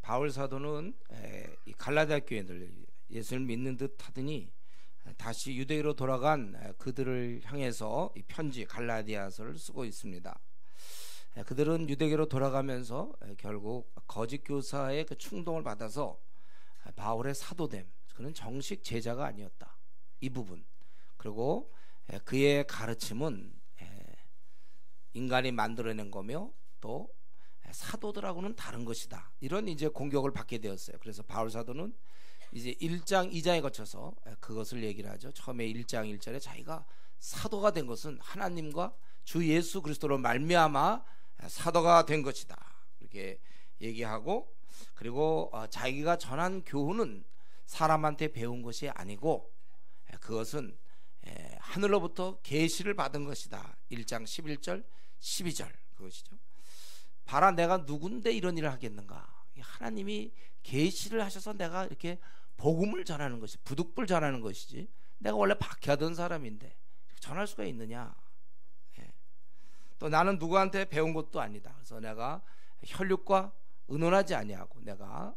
바울 사도는 이 갈라디아 교회들 예수를 믿는 듯 하더니 다시 유대로 돌아간 그들을 향해서 이 편지 갈라디아서를 쓰고 있습니다. 그들은 유대교로 돌아가면서 결국 거짓 교사의 그 충동을 받아서 바울의 사도됨, 그는 정식 제자가 아니었다, 이 부분, 그리고 그의 가르침은 인간이 만들어낸 거며 또 사도들하고는 다른 것이다, 이런 이제 공격을 받게 되었어요. 그래서 바울 사도는 이제 1장 2장에 거쳐서 그것을 얘기를 하죠. 처음에 1장 1절에 자기가 사도가 된 것은 하나님과 주 예수 그리스도로 말미암아 사도가 된 것이다, 이렇게 얘기하고, 그리고 자기가 전한 교훈은 사람한테 배운 것이 아니고 그것은 하늘로부터 계시를 받은 것이다. 1장 11절 12절 그것이죠. 봐라, 내가 누군데 이런 일을 하겠는가. 하나님이 계시를 하셔서 내가 이렇게 복음을 전하는 것이, 부득불 전하는 것이지, 내가 원래 박해하던 사람인데 전할 수가 있느냐. 또 나는 누구한테 배운 것도 아니다. 그래서 내가 혈육과 의논하지 아니하고 내가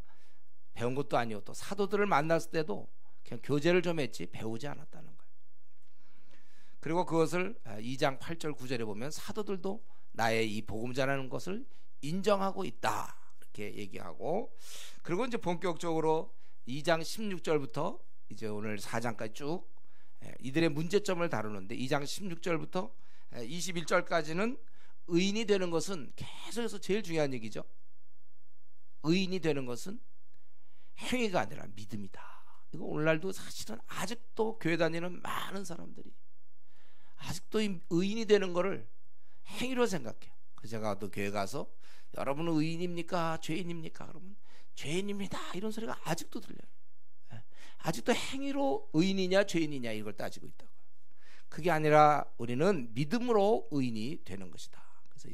배운 것도 아니고, 또 사도들을 만났을 때도 그냥 교제를 좀 했지 배우지 않았다는 거예요. 그리고 그것을 2장 8절 9절에 보면 사도들도 나의 이 복음 전하는 것을 인정하고 있다, 이렇게 얘기하고, 그리고 이제 본격적으로 2장 16절부터 이제 오늘 4장까지 쭉 이들의 문제점을 다루는데, 2장 16절부터 21절까지는 의인이 되는 것은, 계속해서 제일 중요한 얘기죠. 의인이 되는 것은 행위가 아니라 믿음이다. 이거 오늘날도 사실은 아직도 교회 다니는 많은 사람들이 아직도 이 의인이 되는 거를 행위로 생각해요. 그래서 제가 또 교회 가서 여러분은 의인입니까 죄인입니까 그러면 죄인입니다, 이런 소리가 아직도 들려요. 아직도 행위로 의인이냐 죄인이냐 이걸 따지고 있다고요. 그게 아니라 우리는 믿음으로 의인이 되는 것이다. 그래서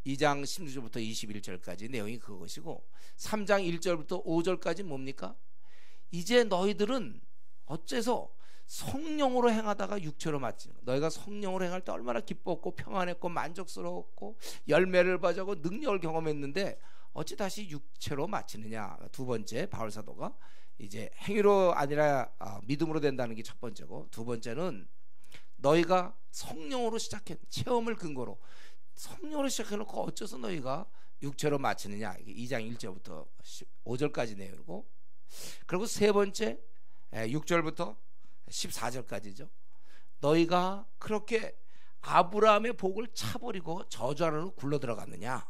2장 16절부터 21절까지 내용이 그것이고, 3장 1절부터 5절까지 뭡니까? 이제 너희들은 어째서 성령으로 행하다가 육체로 마치는 거. 너희가 성령으로 행할 때 얼마나 기뻤고 평안했고 만족스러웠고 열매를 받고 능력을 경험했는데 어찌 다시 육체로 마치느냐. 두 번째, 바울 사도가 이제 행위로 아니라 믿음으로 된다는 게 첫 번째고, 두 번째는 너희가 성령으로 시작한 체험을 근거로 성령으로 시작해놓고 어째서 너희가 육체로 마치느냐. 이게 2장 1절부터 5절까지 내용이고, 그리고 세 번째 6절부터 14절까지죠. 너희가 그렇게 아브라함의 복을 차버리고 저주 아래로 굴러 들어갔느냐.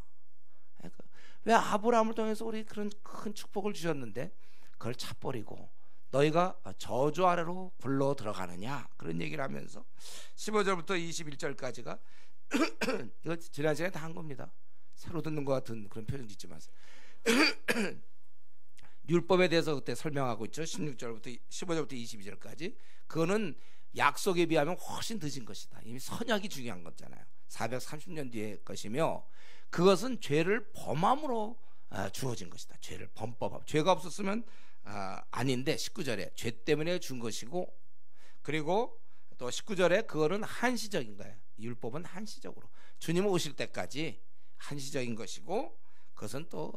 왜 아브라함을 통해서 우리 그런 큰 축복을 주셨는데 그걸 차버리고 너희가 저주 아래로 굴러 들어가느냐, 그런 얘기를 하면서 15절부터 21절까지가 이거 지난 시간에 다 한 겁니다. 새로 듣는 것 같은 그런 표현 짓지 마세요. 율법에 대해서 그때 설명하고 있죠. 16절부터 15절부터 22절까지. 그거는 약속에 비하면 훨씬 늦은 것이다. 이미 선약이 중요한 거잖아요. 430년 뒤의 것이며, 그것은 죄를 범함으로 주어진 것이다. 죄를 범법함. 죄가 없었으면 아닌데 19절에 죄 때문에 준 것이고, 그리고 또 19절에 그거는 한시적인 거예요. 율법은 한시적으로 주님 오실 때까지 한시적인 것이고, 그것은 또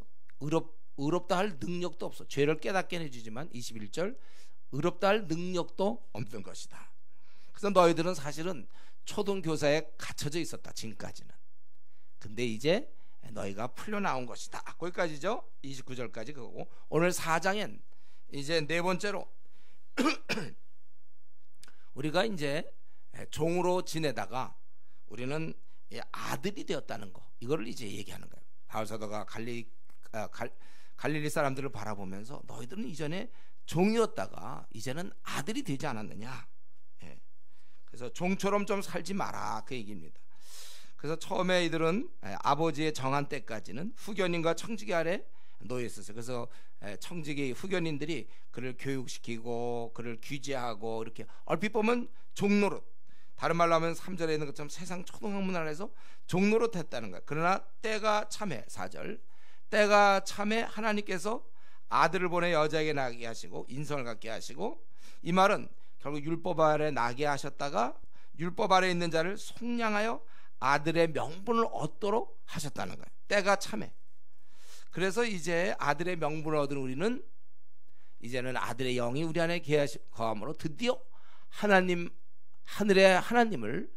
의롭다 할 능력도 없어. 죄를 깨닫게 해주지만 21절 의롭다 할 능력도 없는 것이다. 그래서 너희들은 사실은 초등교사에 갇혀져 있었다, 지금까지는. 근데 이제 너희가 풀려나온 것이다. 거기까지죠. 29절까지 그거고, 오늘 4장엔 이제 네 번째로 우리가 이제 종으로 지내다가 우리는 아들이 되었다는 거, 이거를 이제 얘기하는 거예요. 바울 사도가 갈릴리 사람들을 바라보면서 너희들은 이전에 종이었다가 이제는 아들이 되지 않았느냐. 그래서 종처럼 좀 살지 마라, 그 얘기입니다. 그래서 처음에 이들은 아버지의 정한 때까지는 후견인과 청지기 아래 놓여 있었어요. 그래서 청지기 후견인들이 그를 교육시키고 그를 규제하고, 이렇게 얼핏 보면 종노릇, 다른 말로 하면 3절에 있는 것처럼 세상 초등학문 안에서 종노릇 했다는 거예요. 그러나 때가 참해, 4절, 때가 참해 하나님께서 아들을 보내 여자에게 나게 하시고 인성을 갖게 하시고, 이 말은 결국 율법 아래 나게 하셨다가 율법 아래 있는 자를 속량하여 아들의 명분을 얻도록 하셨다는 거예요. 때가 참해. 그래서 이제 아들의 명분을 얻은 우리는 이제는 아들의 영이 우리 안에 거함으로 드디어 하나님, 하늘의 하나님을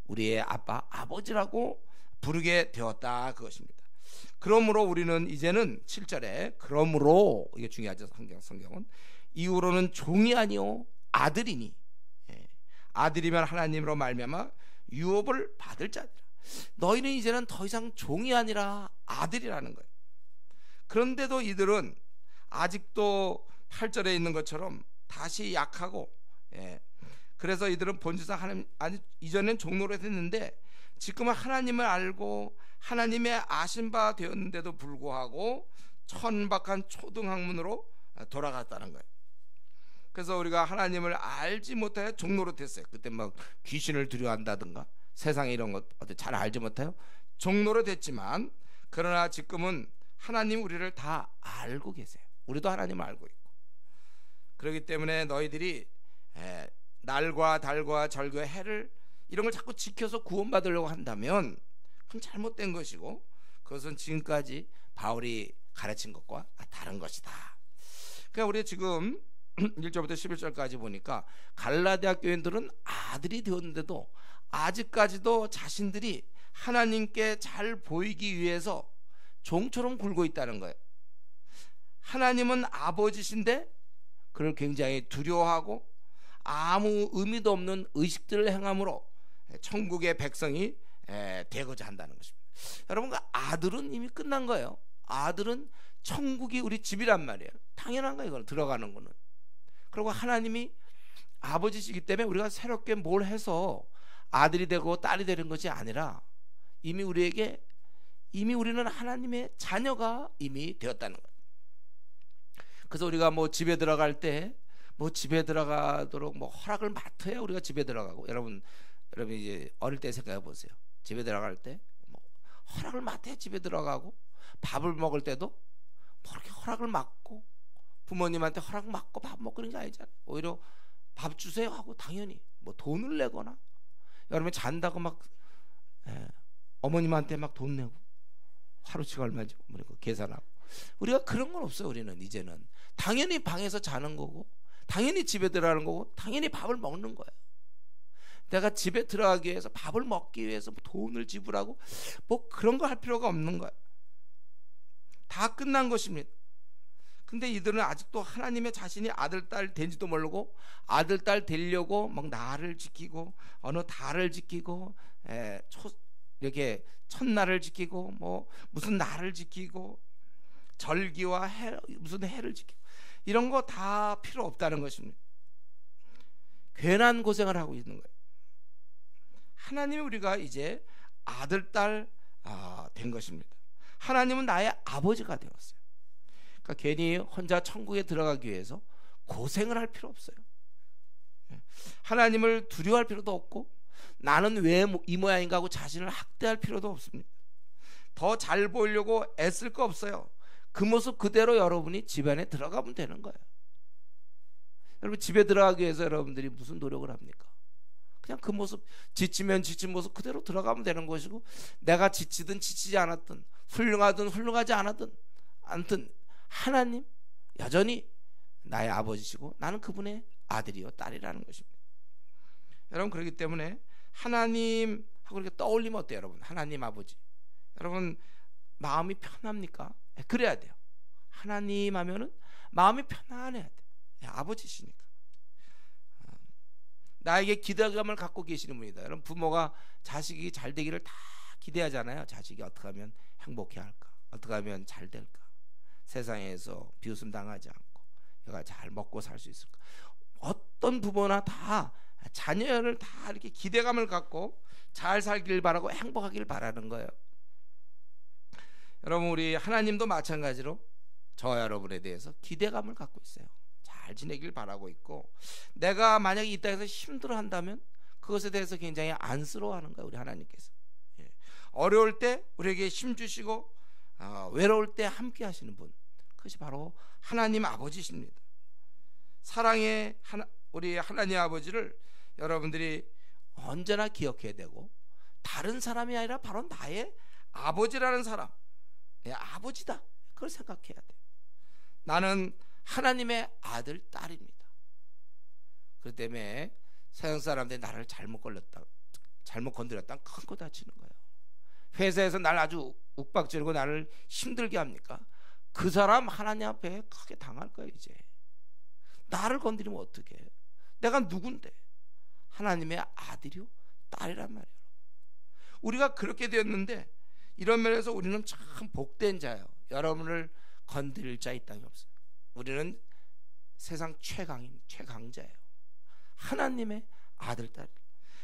우리의 아빠, 아버지라고 부르게 되었다, 그것입니다. 그러므로 우리는 이제는 7절에 그러므로, 이게 중요하죠. 성경은 이후로는 종이 아니요 아들이니, 아들이면 하나님으로 말미암아 유업을 받을 자니라. 너희는 이제는 더 이상 종이 아니라 아들이라는 거예요. 그런데도 이들은 아직도 8절에 있는 것처럼 다시 약하고, 그래서 이들은 본질상 하나님, 아니 이전엔 종노릇 했는데 지금은 하나님을 알고 하나님의 아신 바 되었는데도 불구하고 천박한 초등학문으로 돌아갔다는 거예요. 그래서 우리가 하나님을 알지 못하여 종노릇했어요. 그때 막 귀신을 두려워한다든가 세상에 이런 것 잘 알지 못해요. 종노릇했지만, 그러나 지금은 하나님 우리를 다 알고 계세요. 우리도 하나님을 알고 있고. 그렇기 때문에 너희들이 날과 달과 절과 해를 이런 걸 자꾸 지켜서 구원받으려고 한다면 그건 잘못된 것이고, 그것은 지금까지 바울이 가르친 것과 다른 것이다. 그러니까 우리 지금 1절부터 11절까지 보니까 갈라디아 교인들은 아들이 되었는데도 아직까지도 자신들이 하나님께 잘 보이기 위해서 종처럼 굴고 있다는 거예요. 하나님은 아버지신데 그를 굉장히 두려워하고 아무 의미도 없는 의식들을 행함으로 천국의 백성이 되고자 한다는 것입니다. 여러분, 그 아들은 이미 끝난 거예요. 아들은 천국이 우리 집이란 말이에요. 당연한 거예요. 이건 들어가는 거는. 그리고 하나님이 아버지시기 때문에 우리가 새롭게 뭘 해서 아들이 되고 딸이 되는 것이 아니라 이미 우리는 하나님의 자녀가 이미 되었다는 거예요. 그래서 우리가 뭐 집에 들어갈 때 집에 들어가도록 허락을 맡아야 우리가 집에 들어가고, 여러분 이제 어릴 때 생각해 보세요. 집에 들어갈 때 허락을 맡아야 집에 들어가고, 밥을 먹을 때도 그렇게 허락을 맡고 부모님한테 허락 맡고 밥 먹고 그런 게 아니잖아요. 오히려 밥 주세요 하고 당연히 돈을 내거나, 여러분 잔다고 어머님한테 돈 내고 하루치가 얼마죠? 계산하고. 우리가 그런 건 없어요. 우리는 이제는 당연히 방에서 자는 거고, 당연히 집에 들어가는 거고, 당연히 밥을 먹는 거예요. 내가 집에 들어가기 위해서, 밥을 먹기 위해서 돈을 지불하고 그런 거 할 필요가 없는 거예요. 다 끝난 것입니다. 근데 이들은 아직도 하나님의 자신이 아들, 딸 된지도 모르고 아들, 딸 되려고 날을 지키고 어느 달을 지키고 이렇게 첫날을 지키고 무슨 날을 지키고 절기와 무슨 해를 지키고 이런 거 다 필요 없다는 것입니다. 괜한 고생을 하고 있는 거예요. 하나님이 우리가 이제 아들, 딸 된 것입니다. 하나님은 나의 아버지가 되었어요. 그러니까 괜히 혼자 천국에 들어가기 위해서 고생을 할 필요 없어요. 하나님을 두려워할 필요도 없고, 나는 왜 이 모양인가 하고 자신을 학대할 필요도 없습니다. 더 잘 보이려고 애쓸 거 없어요. 그 모습 그대로 여러분이 집 안에 들어가면 되는 거예요. 여러분, 집에 들어가기 위해서 여러분들이 무슨 노력을 합니까? 그냥 그 모습, 지치면 지친 모습 그대로 들어가면 되는 것이고, 내가 지치든 지치지 않았든 훌륭하든 훌륭하지 않았든 아무튼 하나님 여전히 나의 아버지시고 나는 그분의 아들이요 딸이라는 것입니다. 여러분, 그렇기 때문에 하나님하고 이렇게 떠올리면 어때요? 여러분, 하나님 아버지, 여러분 마음이 편합니까? 그래야 돼요. 하나님 하면은 마음이 편안해야 돼요. 아버지시니까. 나에게 기대감을 갖고 계시는 분이다. 여러분, 부모가 자식이 잘 되기를 다 기대하잖아요. 자식이 어떻게 하면 행복해 할까, 어떻게 하면 잘 될까, 세상에서 비웃음 당하지 않고 얘가 잘 먹고 살 수 있을까. 어떤 부모나 다 자녀를 다 이렇게 기대감을 갖고 잘 살길 바라고 행복하길 바라는 거예요. 여러분, 우리 하나님도 마찬가지로 저와 여러분에 대해서 기대감을 갖고 있어요. 잘 지내길 바라고 있고, 내가 만약에 이 땅에서 힘들어한다면 그것에 대해서 굉장히 안쓰러워하는 거예요. 우리 하나님께서 어려울 때 우리에게 힘 주시고 외로울 때 함께 하시는 분, 그것이 바로 하나님 아버지십니다. 사랑의 우리 하나님 아버지를 여러분들이 언제나 기억해야 되고, 다른 사람이 아니라 바로 나의 아버지라는 사람, 아버지다, 그걸 생각해야 돼. 나는 하나님의 아들, 딸입니다. 그렇기 때문에 세상 사람들이 나를 잘못 건드렸다 큰 거 다치는 거예요. 회사에서 날 아주 욱박지르고 나를 힘들게 합니까? 그 사람 하나님 앞에 크게 당할 거예요. 이제 나를 건드리면 어떡해? 내가 누군데? 하나님의 아들이요 딸이란 말이에요. 우리가 그렇게 되었는데 이런 면에서 우리는 참 복된 자예요. 여러분을 건드릴 자 이 땅에 없어요. 우리는 세상 최강자예요. 하나님의 아들, 딸.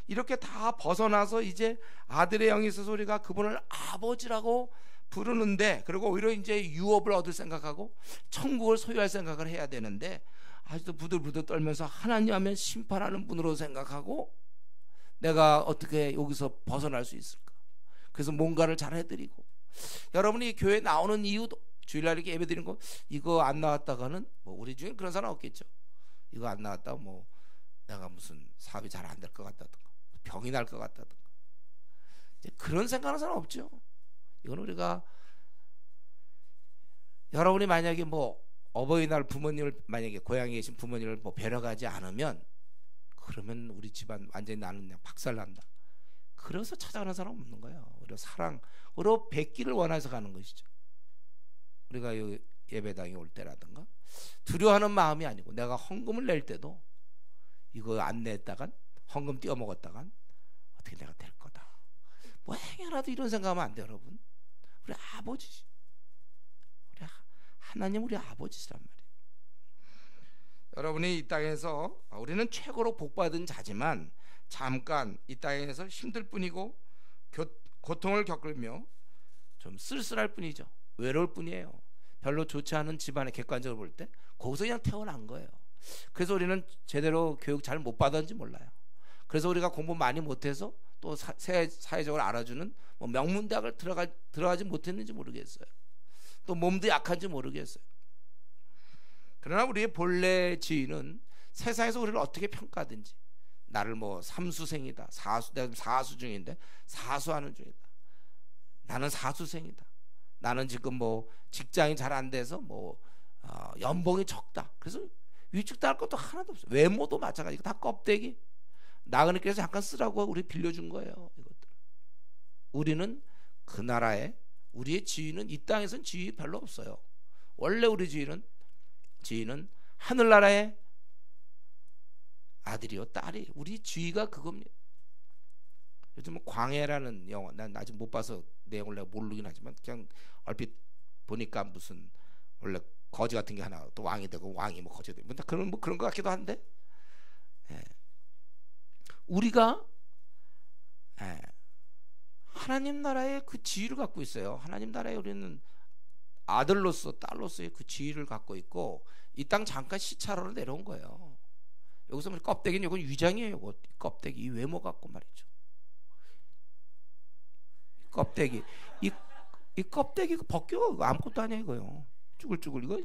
이렇게 다 벗어나서 이제 아들의 영이 있어서 우리가 그분을 아버지라고 부르는데, 그리고 오히려 이제 유업을 얻을 생각하고 천국을 소유할 생각을 해야 되는데, 아직도 부들부들 떨면서 하나님 하면 심판하는 분으로 생각하고 내가 어떻게 여기서 벗어날 수 있을까? 그래서 뭔가를 잘 해드리고, 여러분이 교회 나오는 이유도 주일날 이렇게 예배 드리는 거, 이거 안 나왔다가는 뭐 우리 중에 그런 사람 없겠죠. 이거 안 나왔다가 뭐 내가 무슨 사업이 잘 안 될 것 같다든가 병이 날 것 같다든가 그런 생각하는 사람 없죠. 이건 우리가, 여러분이 만약에 뭐 어버이날 부모님을, 만약에 고향에 계신 부모님을 뭐 뵈러가지 않으면, 그러면 우리 집안 완전히 나는 그냥 박살난다. 그래서 찾아가는 사람 없는 거예요. 우리가 사랑으로 뵙기를 원해서 가는 것이죠. 우리가 예배당에 올 때라든가 두려워하는 마음이 아니고, 내가 헌금을 낼 때도 이거 안 냈다간, 헌금 띄어먹었다간 어떻게 내가 될 거다, 뭐 행여라도 이런 생각하면 안 돼요. 여러분, 우리 아버지지. 우리 하나님 우리 아버지시란 말이에요. 여러분이 이 땅에서, 우리는 최고로 복받은 자지만 잠깐 이 땅에서 힘들 뿐이고 고통을 겪으며 좀 쓸쓸할 뿐이죠. 외로울 뿐이에요. 별로 좋지 않은 집안에 객관적으로 볼 때 거기서 그냥 태어난 거예요. 그래서 우리는 제대로 교육 잘 못 받았는지 몰라요. 그래서 우리가 공부 많이 못해서 또 사회적으로 알아주는 뭐 명문대학을 들어가지 못했는지 모르겠어요. 또 몸도 약한지 모르겠어요. 그러나 우리의 본래 지위는 세상에서 우리를 어떻게 평가하든지, 나를 뭐 삼수생이다, 내가 사수 중인데 사수하는 중이다, 나는 사수생이다, 나는 지금 뭐 직장이 잘 안 돼서 뭐 연봉이 적다, 그래서 위축당할 것도 하나도 없어요. 외모도 마찬가지고 다 껍데기. 나그네께서 잠깐 쓰라고 우리 빌려준 거예요. 이것들. 우리는 그 나라에, 우리의 지위는, 이 땅에서는 지위 별로 없어요. 원래 우리 지위는 하늘나라의 아들이요 딸이, 우리 지위가 그겁니다. 요즘 뭐 광해라는 영화, 난 아직 못 봐서 내용을 내가 모르긴 하지만 그냥 얼핏 보니까 무슨 원래 거지 같은 게 하나 또 왕이 되고, 왕이 뭐 거지 되고 그런 것 같기도 한데, 우리가 하나님 나라의 그 지위를 갖고 있어요. 하나님 나라에 우리는 아들로서 딸로서의 그 지위를 갖고 있고, 이 땅 잠깐 시차로 내려온 거예요. 여기서 뭐 껍데기는 이건 위장이에요. 이거 껍데기, 이 외모 갖고 말이죠. 껍데기, 이 껍데기 벗겨 아무것도 아니에요. 이거요. 쭈글쭈글, 이거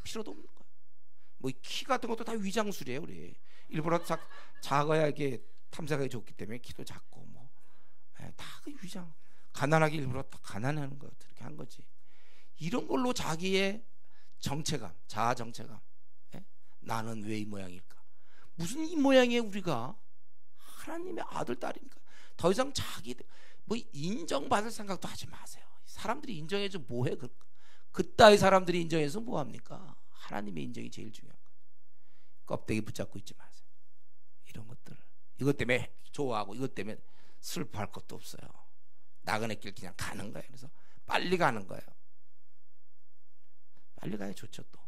필요도 없는 거예요. 뭐 키 같은 것도 다 위장술이에요. 우리 일부러 작아야 이게 탐색하기 좋기 때문에 키도 작고 뭐 다 그 위장, 가난하게 일부러 다 가난하는 거 그렇게 한 거지. 이런 걸로 자기의 정체감, 자아 정체감, 나는 왜 이 모양일까? 무슨 이 모양에 우리가 하나님의 아들 딸이니까 더 이상 자기 뭐 인정받을 생각도 하지 마세요. 사람들이 인정해줘 뭐해? 그따위 사람들이 인정해서 뭐합니까? 하나님의 인정이 제일 중요한 거예요. 껍데기 붙잡고 있지 마세요. 이런 것들, 이것 때문에 좋아하고 이것 때문에 슬퍼할 것도 없어요. 나그네 길 그냥 가는 거예요. 그래서 빨리 가는 거예요. 빨리 가야 좋죠. 또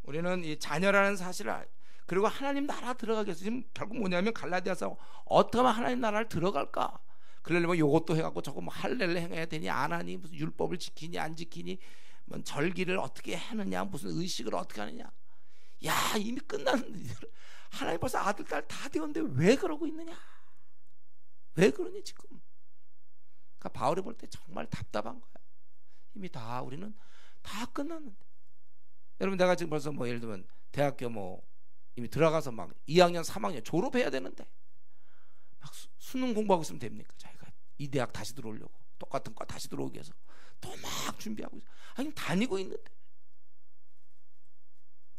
우리는 이 자녀라는 사실을, 그리고 하나님 나라 들어가기 위해서 지금 결국 뭐냐면 갈라디아서 어떻게 하면 하나님 나라를 들어갈까? 그러려면 이것도 해갖고 저거 뭐 할례를 행해야 되니 안 하니, 무슨 율법을 지키니 안 지키니, 뭐 절기를 어떻게 하느냐, 무슨 의식을 어떻게 하느냐. 야, 이미 끝났는데 하나님 벌써 아들 딸 다 되었는데 왜 그러고 있느냐? 왜 그러니 지금? 그러니까 바울이 볼 때 정말 답답한 거야. 이미 다 우리는 다 끝났는데. 여러분, 내가 지금 벌써 뭐 예를 들면 대학교 뭐 이미 들어가서 막 2학년 3학년 졸업해야 되는데 막 수능 공부하고 있으면 됩니까? 자기가 이 대학 다시 들어오려고, 똑같은 과 다시 들어오기 위해서 또 막 준비하고 있어. 아니 다니고 있는데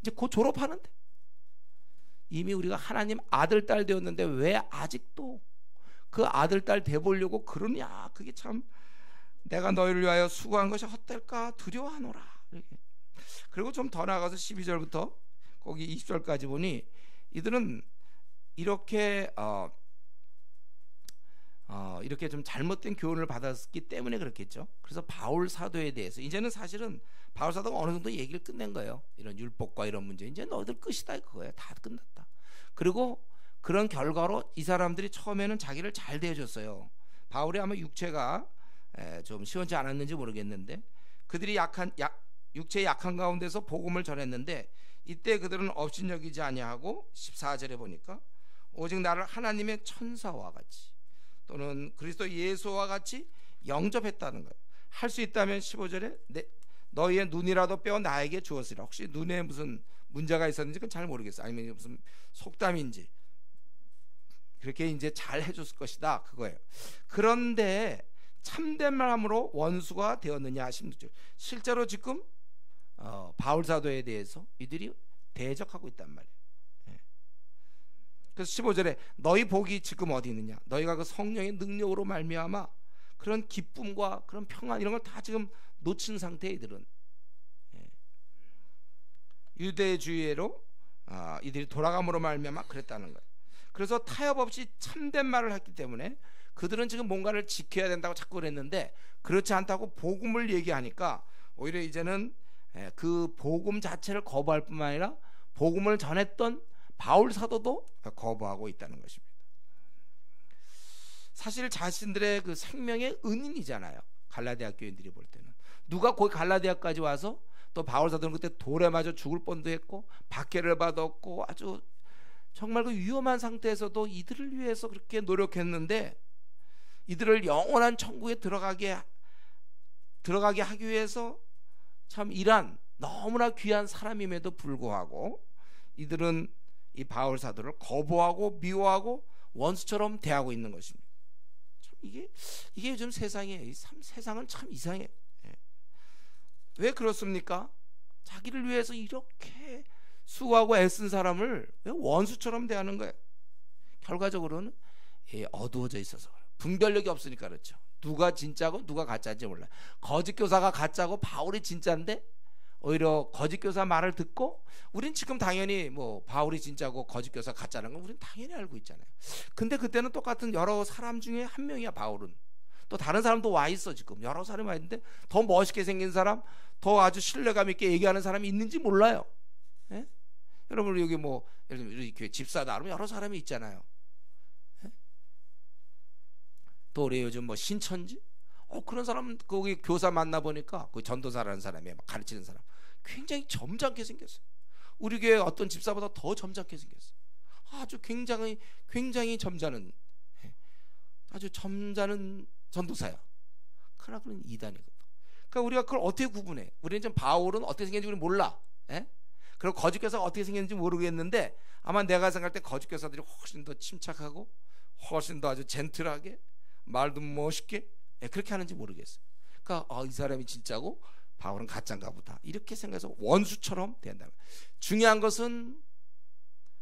이제 곧 졸업하는데 이미 우리가 하나님 아들 딸 되었는데 왜 아직도 그 아들 딸 돼 보려고 그러냐. 그게 참 내가 너희를 위하여 수고한 것이 헛될까 두려워하노라. 이렇게. 그리고 좀 더 나가서 12절부터 거기 20절까지 보니 이들은 이렇게 이렇게 좀 잘못된 교훈을 받았기 때문에 그렇겠죠. 그래서 바울 사도에 대해서 이제는 사실은 바울 사도가 어느 정도 얘기를 끝낸 거예요. 이런 율법과 이런 문제 이제 너희들 끝이다 그거예요. 다 끝났다. 그리고 그런 결과로 이 사람들이 처음에는 자기를 잘 대해줬어요. 바울이 아마 육체가 좀 시원치 않았는지 모르겠는데 그들이 육체의 약한 가운데서 복음을 전했는데 이때 그들은 업신여기지 아니하고 14절에 보니까 오직 나를 하나님의 천사와 같이 또는 그리스도 예수와 같이 영접했다는 거예요. 할 수 있다면 15절에 너희의 눈이라도 빼어 나에게 주었으리라. 혹시 눈에 무슨 문제가 있었는지 그건 잘 모르겠어요. 아니면 무슨 속담인지 그렇게 이제 잘 해줬을 것이다 그거예요. 그런데 참된 마음으로 원수가 되었느냐 16절. 실제로 지금 바울 사도에 대해서 이들이 대적하고 있단 말이에요. 그래서 15절에 너희 복이 지금 어디 있느냐. 너희가 그 성령의 능력으로 말미암아 그런 기쁨과 그런 평안 이런 걸 다 지금 놓친 상태에 이들은 유대주의로 이들이 돌아감으로 말미암아 그랬다는 거예요. 그래서 타협 없이 참된 말을 했기 때문에 그들은 지금 뭔가를 지켜야 된다고 자꾸 그랬는데 그렇지 않다고 복음을 얘기하니까 오히려 이제는 그 복음 자체를 거부할 뿐만 아니라 복음을 전했던 바울 사도도 거부하고 있다는 것입니다. 사실 자신들의 그 생명의 은인이잖아요. 갈라디아 교인들이 볼 때는 누가 거기 갈라디아까지 와서 또 바울 사도는 그때 돌에 맞아 죽을 뻔도 했고 박해를 받았고 아주 정말 그 위험한 상태에서도 이들을 위해서 그렇게 노력했는데 이들을 영원한 천국에 들어가게 하기 위해서 참 일한 너무나 귀한 사람임에도 불구하고 이들은 이 바울 사도를 거부하고 미워하고 원수처럼 대하고 있는 것입니다. 참 이게 요즘 세상이에요. 세상은 참 이상해. 왜 그렇습니까? 자기를 위해서 이렇게 수고하고 애쓴 사람을 왜 원수처럼 대하는 거예요? 결과적으로는 어두워져 있어서 그래요. 분별력이 없으니까 그렇죠. 누가 진짜고 누가 가짜인지 몰라요. 거짓 교사가 가짜고 바울이 진짜인데 오히려 거짓 교사 말을 듣고 우린 지금 당연히 뭐 바울이 진짜고 거짓 교사 가짜라는 건 우린 당연히 알고 있잖아요. 근데 그때는 똑같은 여러 사람 중에 한 명이야. 바울은 또 다른 사람도 와 있어. 지금 여러 사람이 와 있는데 더 멋있게 생긴 사람, 더 아주 신뢰감 있게 얘기하는 사람이 있는지 몰라요. 예? 여러분 여기 뭐 예를 들면 우리 교회 집사다 하면 여러 사람이 있잖아요. 예? 또 우리 요즘 뭐 신천지 그런 사람 거기 교사 만나 보니까 그 전도사라는 사람이 막 가르치는 사람 굉장히 점잖게 생겼어요. 우리 교회 어떤 집사보다 더 점잖게 생겼어요. 아주 굉장히 점잖은 아주 점잖은 전도사야. 그러나 그런 이단이거든. 그러니까 우리가 그걸 어떻게 구분해? 우리는 지금 바울은 어떻게 생겼는지 우리는 몰라. 그리고 거짓 교사가 어떻게 생겼는지 모르겠는데 아마 내가 생각할 때 거짓 교사들이 훨씬 더 침착하고 훨씬 더 아주 젠틀하게 말도 멋있게 그렇게 하는지 모르겠어요. 그러니까 이 사람이 진짜고 바울은 가짜인가 보다 이렇게 생각해서 원수처럼 된다. 중요한 것은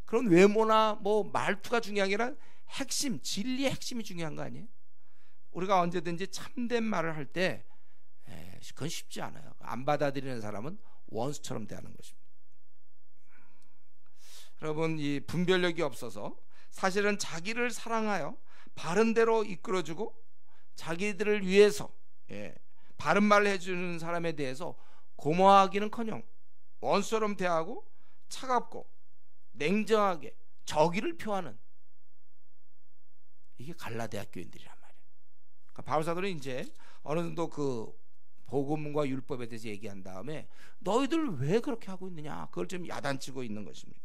그런 외모나 뭐 말투가 중요한 게 아니라 핵심, 진리의 핵심이 중요한 거 아니에요? 우리가 언제든지 참된 말을 할 때 그건 쉽지 않아요. 안 받아들이는 사람은 원수처럼 대하는 것입니다. 여러분 이 분별력이 없어서 사실은 자기를 사랑하여 바른 대로 이끌어주고 자기들을 위해서 바른 말을 해주는 사람에 대해서 고마워하기는커녕 원수처럼 대하고 차갑고 냉정하게 적의를 표하는 이게 갈라디아 교인들이란 말이에요. 그러니까 바울 사도는 이제 어느 정도 그 복음과 율법에 대해서 얘기한 다음에 너희들 왜 그렇게 하고 있느냐 그걸 좀 야단치고 있는 것입니다.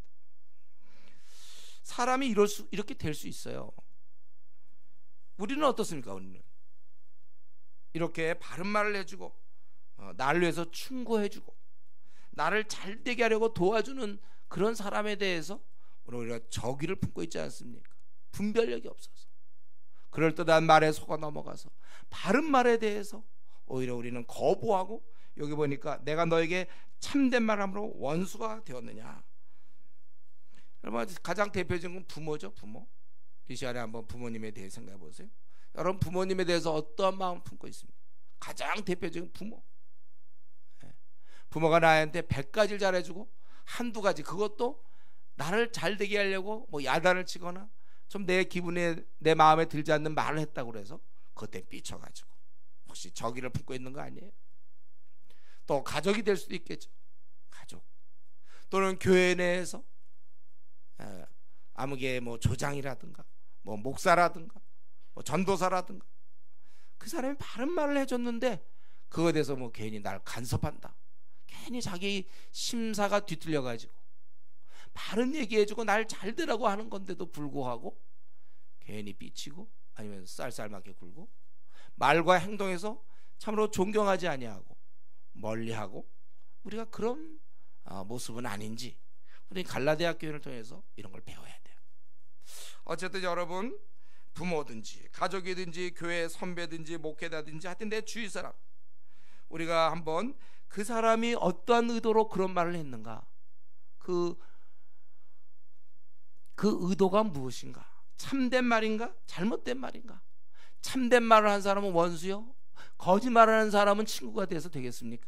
사람이 이렇게 될 수 있어요. 우리는 어떻습니까? 우리는 이렇게 바른 말을 해주고 나를 위해서 충고해주고 나를 잘되게 하려고 도와주는 그런 사람에 대해서 오히려 적의를 품고 있지 않습니까? 분별력이 없어서 그럴듯한 말에 속아 넘어가서 바른 말에 대해서 오히려 우리는 거부하고, 여기 보니까 내가 너에게 참된 말함으로 원수가 되었느냐. 여러분, 가장 대표적인 건 부모죠. 부모. 이 시간에 한번 부모님에 대해 생각해 보세요. 여러분, 부모님에 대해서 어떠한 마음을 품고 있습니까? 가장 대표적인 부모. 부모가 나한테 100가지를 잘해주고 한두 가지, 그것도 나를 잘 되게 하려고 뭐 야단을 치거나 좀 내 기분에, 내 마음에 들지 않는 말을 했다고 그래서 그때 삐쳐가지고 혹시 저기를 품고 있는 거 아니에요? 또 가족이 될 수도 있겠죠. 가족. 또는 교회 내에서 아무개 뭐 조장이라든가 뭐 목사라든가 뭐 전도사라든가 그 사람이 바른 말을 해줬는데 그거에 대해서 뭐 괜히 날 간섭한다, 괜히 자기 심사가 뒤틀려가지고 바른 얘기해주고 날 잘되라고 하는 건데도 불구하고 괜히 삐치고 아니면 쌀쌀맞게 굴고 말과 행동에서 참으로 존경하지 아니하고 멀리하고, 우리가 그런 모습은 아닌지 우리 갈라디아 교회를 통해서 이런 걸 배워야 돼요. 어쨌든 여러분, 부모든지 가족이든지 교회 선배든지 목회자든지 하여튼 내 주위 사람, 우리가 한번 그 사람이 어떠한 의도로 그런 말을 했는가, 그 의도가 무엇인가, 참된 말인가 잘못된 말인가. 참된 말을 한 사람은 원수요, 거짓말을 하는 사람은 친구가 돼서 되겠습니까?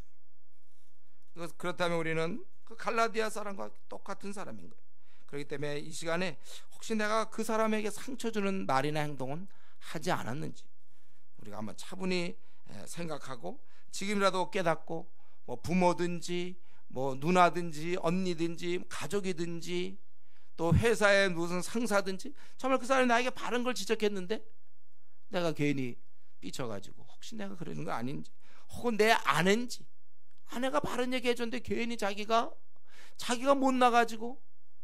그렇다면 우리는 그 갈라디아 사람과 똑같은 사람인 거예요. 그렇기 때문에 이 시간에 혹시 내가 그 사람에게 상처 주는 말이나 행동은 하지 않았는지 우리가 한번 차분히 생각하고, 지금이라도 깨닫고 뭐 부모든지 뭐 누나든지 언니든지 가족이든지 또 회사의 무슨 상사든지 정말 그 사람이 나에게 바른 걸 지적했는데 내가 괜히 삐쳐가지고 혹시 내가 그러는 거 아닌지, 혹은 내 아내인지, 아내가 바른 얘기 해줬는데 괜히 자기가 못 나가지고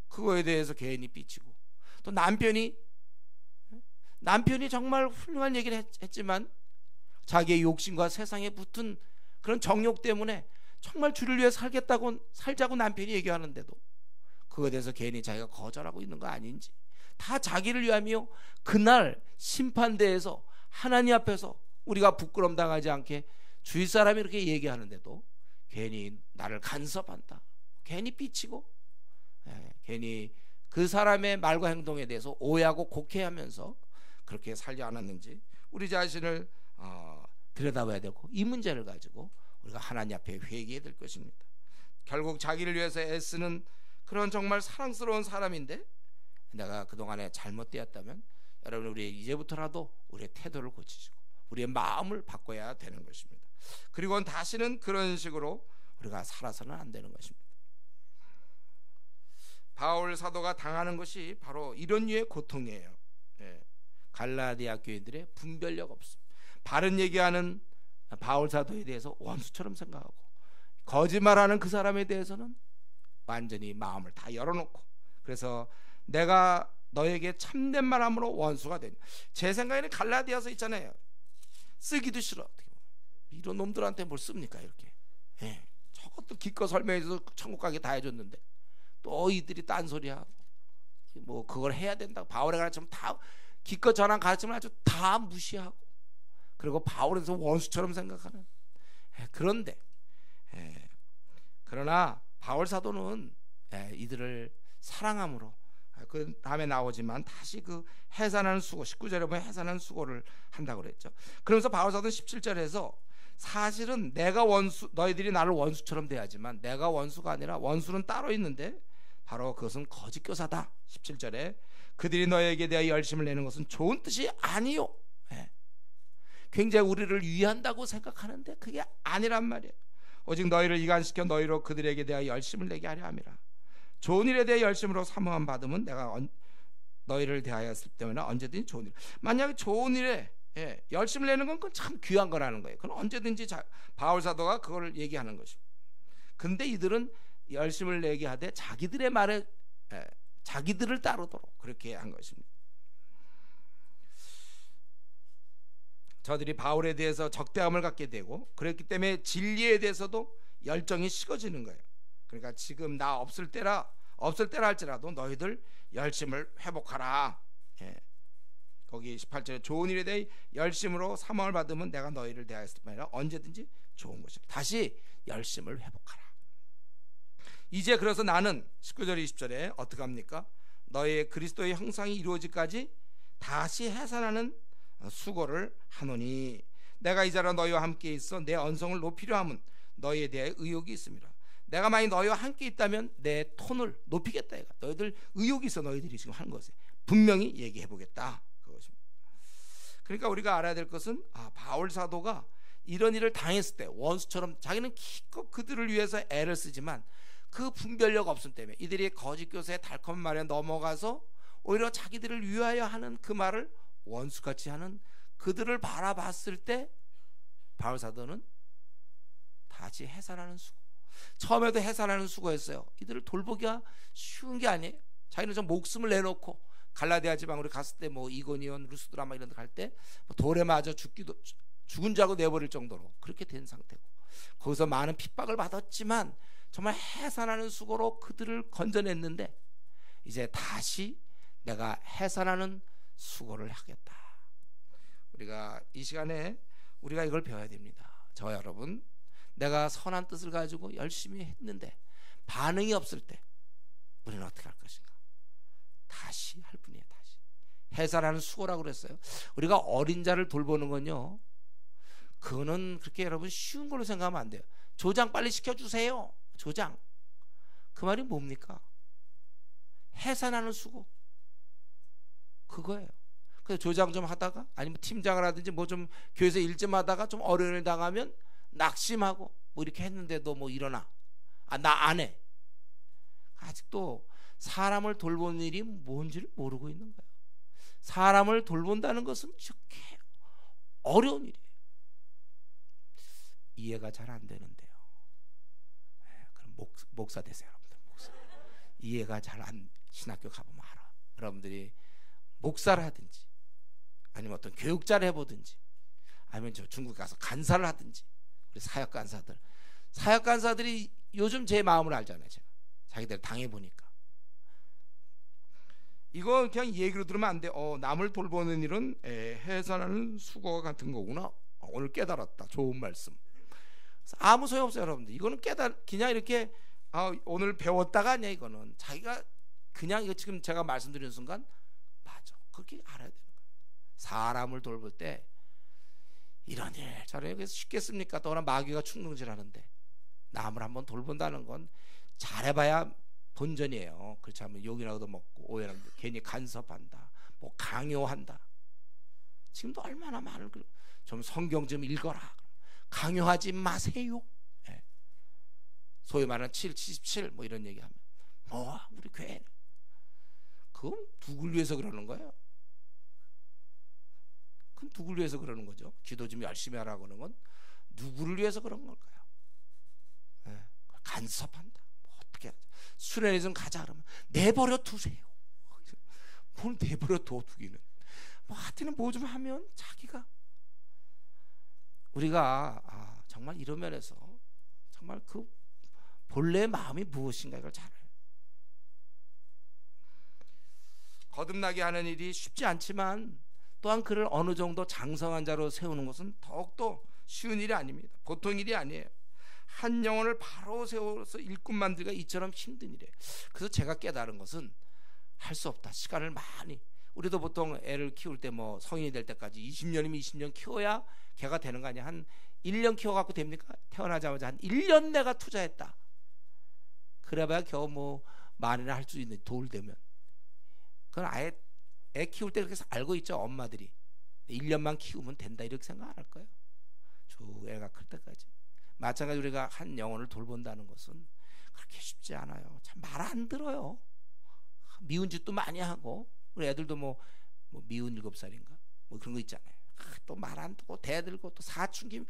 그거에 대해서 괜히 삐치고, 또 남편이 정말 훌륭한 얘기를 했지만 자기의 욕심과 세상에 붙은 그런 정욕 때문에 정말 주를 위해 살자고 남편이 얘기하는데도 그거에 대해서 괜히 자기가 거절하고 있는 거 아닌지, 다 자기를 위함이요. 그날 심판대에서 하나님 앞에서 우리가 부끄럼 당하지 않게 주위 사람이 이렇게 얘기하는데도 괜히 나를 간섭한다, 괜히 삐치고 괜히 그 사람의 말과 행동에 대해서 오해하고 곡해하면서 그렇게 살지 않았는지 우리 자신을 들여다봐야 되고, 이 문제를 가지고 우리가 하나님 앞에 회개해야 될 것입니다. 결국 자기를 위해서 애쓰는 그런 정말 사랑스러운 사람인데 내가 그동안에 잘못되었다면 여러분, 우리 이제부터라도 우리의 태도를 고치시고 우리의 마음을 바꿔야 되는 것입니다. 그리고는 다시는 그런 식으로 우리가 살아서는 안 되는 것입니다. 바울 사도가 당하는 것이 바로 이런 류의 고통이에요. 갈라디아 교인들의 분별력 없음, 바른 얘기하는 바울 사도에 대해서 원수처럼 생각하고, 거짓말하는 그 사람에 대해서는 완전히 마음을 다 열어놓고, 그래서 내가 너에게 참된 말함으로 원수가 되니. 제 생각에는 갈라디아서 있잖아요, 쓰기도 싫어. 이런 놈들한테 뭘 씁니까 이렇게. 저것도 기껏 설명해줘서 천국 가게 다 해줬는데 또 이들이 딴소리하고 뭐 그걸 해야 된다고 바울의 가르침을 다 기껏 전한 가르침을 아주 다 무시하고, 그리고 바울에서 원수처럼 생각하는. 그런데 그러나 바울 사도는 이들을 사랑함으로, 그 다음에 나오지만 다시 그 해산하는 수고, 19절에 보면 해산하는 수고를 한다고 그랬죠. 그러면서 바울 사도는 17절에서 사실은 내가 너희들이 나를 원수처럼 대하지만 내가 원수가 아니라 원수는 따로 있는데 바로 그것은 거짓 교사다. 17절에 그들이 너희에게 대하여 열심을 내는 것은 좋은 뜻이 아니요. 굉장히 우리를 위한다고 생각하는데 그게 아니란 말이에요. 오직 너희를 이간시켜 너희로 그들에게 대하여 열심을 내게 하려 함이라. 좋은 일에 대해 열심으로 사모함 받으면 내가 너희를 대하였을 때면 언제든지 좋은 일. 만약에 좋은 일에 열심을 내는 건 그건 참 귀한 거라는 거예요. 그건 언제든지 바울 사도가 그걸 얘기하는 것입니다. 근데 이들은 열심을 내게 하되 자기들의 말에 자기들을 따르도록 그렇게 한 것입니다. 저들이 바울에 대해서 적대감을 갖게 되고, 그랬기 때문에 진리에 대해서도 열정이 식어지는 거예요. 그러니까 지금 나 없을 때라 할지라도 너희들 열심을 회복하라. 거기 18절에 좋은 일에 대해 열심으로 사명을 받으면 내가 너희를 대하였을 뿐 아니라 언제든지 좋은 것이라. 다시 열심을 회복하라. 이제 그래서 나는 19절 20절에 어떻게 합니까? 너희의 그리스도의 형상이 이루어지기까지 다시 해산하는 수고를 하노니 내가 이 자로 너희와 함께 있어 내 언성을 높이려 함은 너희에 대해 의욕이 있습니다. 내가 만약 너희와 함께 있다면 내 톤을 높이겠다. 얘가. 너희들 의욕이 있어. 너희들이 지금 하는 것에 분명히 얘기해 보겠다. 그것입니다. 그러니까 우리가 알아야 될 것은 바울 사도가 이런 일을 당했을 때 원수처럼 자기는 기껏 그들을 위해서 애를 쓰지만 그 분별력 없음 때문에 이들이 거짓 교사의 달콤한 말에 넘어가서 오히려 자기들을 위하여 하는 그 말을 원수같이 하는 그들을 바라봤을 때 바울 사도는 다시 해산하는 수고. 처음에도 해산하는 수고였어요. 이들을 돌보기가 쉬운 게 아니에요. 자기는 좀 목숨을 내놓고 갈라디아 지방으로 갔을 때 뭐 이고니온, 루스드라 막 이런 데 갈 때 돌에 맞아 죽은 자고 내버릴 정도로 그렇게 된 상태고 거기서 많은 핍박을 받았지만 정말 해산하는 수고로 그들을 건져냈는데 이제 다시 내가 해산하는 수고를 하겠다. 우리가 이 시간에 우리가 이걸 배워야 됩니다. 저와 여러분, 내가 선한 뜻을 가지고 열심히 했는데 반응이 없을 때 우리는 어떻게 할 것인가? 다시 할 뿐이에요. 다시 해산하는 수고라고 그랬어요. 우리가 어린 자를 돌보는 건요, 그거는 그렇게 여러분 쉬운 걸로 생각하면 안 돼요. 조장 빨리 시켜주세요. 조장. 그 말이 뭡니까? 해산하는 수고. 그거예요. 그래서 조장 좀 하다가 아니면 팀장을 하든지 뭐 좀 교회에서 일 좀 하다가 좀 어려움을 당하면 낙심하고 뭐 이렇게 했는데도 뭐 일어나. 나 안 해. 아직도 사람을 돌보는 일이 뭔지를 모르고 있는 거예요. 사람을 돌본다는 것은 이렇게 어려운 일이에요. 이해가 잘 안 되는데요. 그럼 목사 되세요, 여러분들. 목사. 이해가 잘 안, 신학교 가보면 알아. 여러분들이 목사를 하든지 아니면 어떤 교육자를 해보든지 아니면 저 중국 가서 간사를 하든지 우리 사역 간사들이 요즘 제 마음을 알잖아요. 제가 자기들 당해보니까 이거 그냥 얘기로 들으면 안 돼. 남을 돌보는 일은 해산하는 수고 같은 거구나. 오늘 깨달았다. 좋은 말씀. 아무 소용없어요, 여러분들. 이거는 그냥 이렇게 오늘 배웠다가 아니야. 이거는 자기가 그냥 이거 지금 제가 말씀드리는 순간 맞아. 그렇게 알아야 되는 거예요. 사람을 돌볼 때 이런 일 저런 일 쉽겠습니까? 또한 마귀가 충동질하는데 남을 한번 돌본다는 건 잘해봐야 본전이에요. 그렇지 않으면 욕이라도 먹고 오해라도 괜히 간섭한다, 뭐 강요한다. 지금도 얼마나 많은 좀 성경 좀 읽어라. 강요하지 마세요. 네. 소위 말하는 777 뭐 이런 얘기하면 우리 교회 그건 누굴 위해서 그러는 거예요? 그건 누굴 위해서 그러는 거죠? 기도 좀 열심히 하라고 하는 건 누구를 위해서 그런 걸까요? 네. 간섭한다. 어떻게 하죠? 수련회 좀 가자 그러면 내버려 두세요. 뭘 내버려 두기는 하여튼 뭐 좀 하면 자기가 우리가 정말 이런 면에서 정말 그 본래의 마음이 무엇인가 이걸 잘 알아요. 거듭나게 하는 일이 쉽지 않지만 또한 그를 어느 정도 장성한 자로 세우는 것은 더욱더 쉬운 일이 아닙니다. 보통 일이 아니에요. 한 영혼을 바로 세워서 일꾼 만들기가 이처럼 힘든 일이에요. 그래서 제가 깨달은 것은 할 수 없다. 시간을 많이 우리도 보통 애를 키울 때 뭐 성인이 될 때까지 20년이면 20년 키워야 걔가 되는 거 아니야. 한 1년 키워갖고 됩니까? 태어나자마자 한 1년 내가 투자했다. 그래봐야 겨우 뭐 말이나 할 수 있는 돌 되면 그건 아예 애 키울 때 그렇게 알고 있죠. 엄마들이 1년만 키우면 된다 이렇게 생각 안 할 거예요. 쭉 애가 클 때까지. 마찬가지로 우리가 한 영혼을 돌본다는 것은 그렇게 쉽지 않아요. 참 말 안 들어요. 미운 짓도 많이 하고 우리 애들도 뭐 미운 7살인가 뭐 그런 거 있잖아요. 또 말 안 듣고 대들고 또 사춘기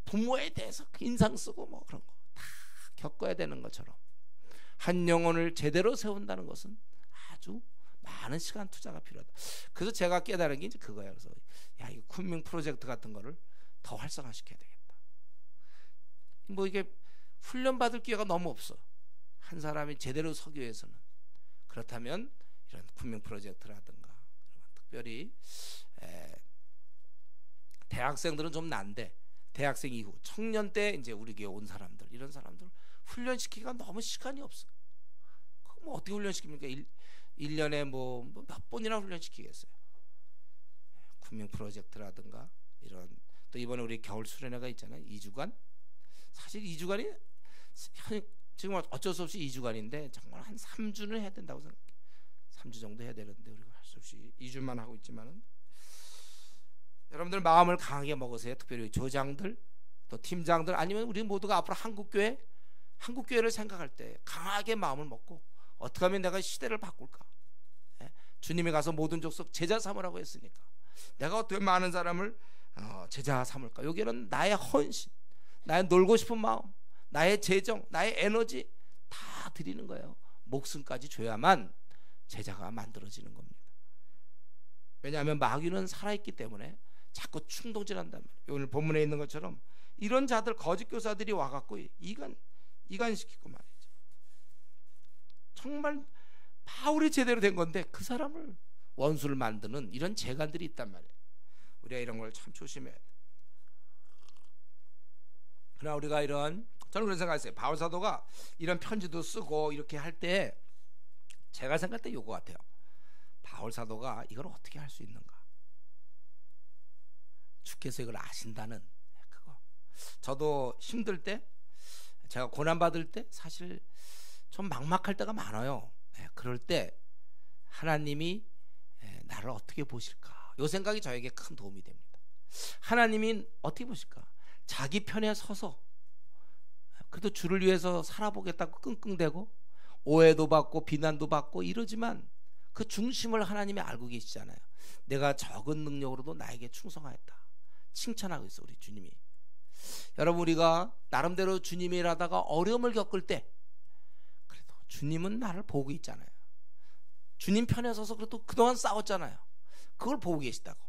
부모에 대해서 인상 쓰고 뭐 그런 거 다 겪어야 되는 것처럼 한 영혼을 제대로 세운다는 것은 아주 많은 시간 투자가 필요하다. 그래서 제가 깨달은 게 이제 그거예요. 그래서 이 쿤밍 프로젝트 같은 거를 더 활성화시켜야 되겠다. 뭐 이게 훈련 받을 기회가 너무 없어. 한 사람이 제대로 서기 위해서는. 그렇다면 이런 쿤밍 프로젝트라든가 특별히 대학생들은 좀 난데 대학생 이후 청년 때 이제 우리 교회 온 사람들, 이런 사람들 훈련시키기가 너무 시간이 없어. 뭐 어떻게 훈련시킵니까? 1년에 뭐 몇 번이나 훈련시키겠어요. 군명 프로젝트라든가 이런, 또 이번에 우리 겨울 수련회가 있잖아요. 2주간. 사실 2주간이 지금 어쩔 수 없이 2주간인데 정말 한 3주는 해야 된다고 생각해요. 3주 정도 해야 되는데 우리가 할 수 없이 2주만 하고 있지만은, 여러분들 마음을 강하게 먹으세요. 특별히 조장들, 또 팀장들, 아니면 우리 모두가 앞으로 한국교회를 생각할 때 강하게 마음을 먹고 어떻게 하면 내가 시대를 바꿀까? 주님이 가서 모든 족속 제자 삼으라고 했으니까 내가 어떻게 많은 사람을 제자 삼을까? 여기는 나의 헌신, 나의 놀고 싶은 마음, 나의 재정, 나의 에너지 다 드리는 거예요. 목숨까지 줘야만 제자가 만들어지는 겁니다. 왜냐하면 마귀는 살아있기 때문에 자꾸 충동질한단 말이에요. 오늘 본문에 있는 것처럼 이런 자들, 거짓 교사들이 와갖고 이간시키고 말이죠. 정말 바울이 제대로 된 건데 그 사람을 원수를 만드는 이런 재간들이 있단 말이에요. 우리가 이런 걸 참 조심해야 돼. 그러나 우리가 저는 그런 생각했어요. 바울 사도가 이런 편지도 쓰고 이렇게 할 때 제가 생각할 때 요거 같아요. 바울 사도가 이걸 어떻게 할 수 있는가? 주께서 이걸 아신다는 그거. 저도 힘들 때, 제가 고난 받을 때 사실 좀 막막할 때가 많아요. 그럴 때 하나님이 나를 어떻게 보실까? 이 생각이 저에게 큰 도움이 됩니다. 하나님이 어떻게 보실까? 자기 편에 서서 그래도 주를 위해서 살아보겠다고 끙끙대고 오해도 받고 비난도 받고 이러지만 그 중심을 하나님이 알고 계시잖아요. 내가 적은 능력으로도 나에게 충성하였다. 칭찬하고 있어 우리 주님이. 여러분, 우리가 나름대로 주님의 일하다가 어려움을 겪을 때 그래도 주님은 나를 보고 있잖아요. 주님 편에 서서 그래도 그동안 싸웠잖아요. 그걸 보고 계시다고.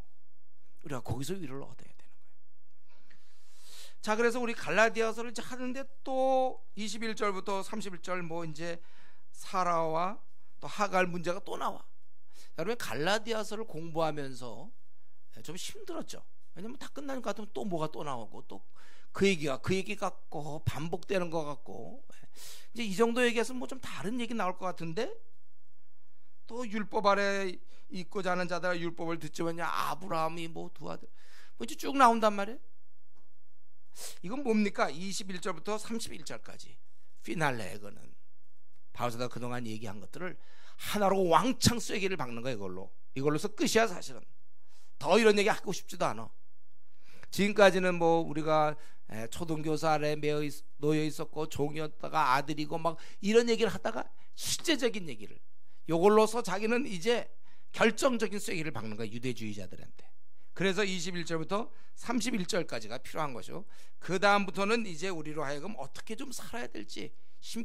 우리가 거기서 위로를 얻어야 되는 거예요. 자, 그래서 우리 갈라디아서를 이제 하는데 또 21절부터 31절 뭐 이제 사라와 또 하갈 문제가 또 나와. 여러분, 갈라디아서를 공부하면서 좀 힘들었죠. 왜냐면 다 끝나는 것 같으면 또 뭐가 또 나오고 또 그 얘기 같고 반복되는 것 같고, 이제 이 정도 얘기해서 뭐 좀 다른 얘기 나올 것 같은데, 또 율법 아래 있고자 하는 자들 율법을 듣지 않냐, 아브라함이 뭐 두 아들 뭐 이제 쭉 나온단 말이에요. 이건 뭡니까? 21절부터 31절까지 피날레. 이거는 바울사도가 그동안 얘기한 것들을 하나로 왕창 쐐기를 박는 거예요. 이걸로서 끝이야. 사실은 더 이런 얘기 하고 싶지도 않아. 지금까지는 뭐 우리가 초등교사 아래 놓여 있었고 종이었다가 아들이고 막 이런 얘기를 하다가 실제적인 얘기를 이걸로서 자기는 이제 결정적인 쐐기를 박는 거야, 유대주의자들한테. 그래서 21절부터 31절까지가 필요한 거죠. 그 다음부터는 이제 우리로 하여금 어떻게 좀 살아야 될지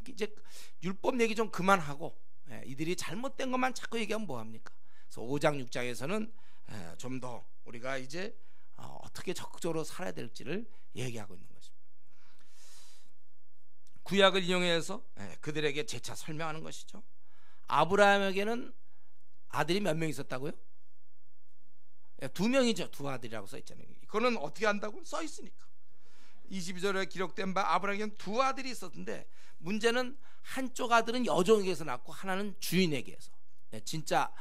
이제 율법 얘기 좀 그만하고, 이들이 잘못된 것만 자꾸 얘기하면 뭐합니까? 그래서 5장 6장에서는 좀 더 우리가 이제 어떻게 적극적으로 살아야 될지를 얘기하고 있는 거죠. 구약을 이용해서 그들에게 재차 설명하는 것이죠. 아브라함에게는 아들이 몇 명 있었다고요? 2명이죠. 두 아들이라고 써있잖아요. 그거는 어떻게 한다고? 써있으니까. 22절에 기록된 바 아브라함에게는 두 아들이 있었는데, 문제는 한쪽 아들은 여종에게서 낳고 하나는 주인에게서, 진짜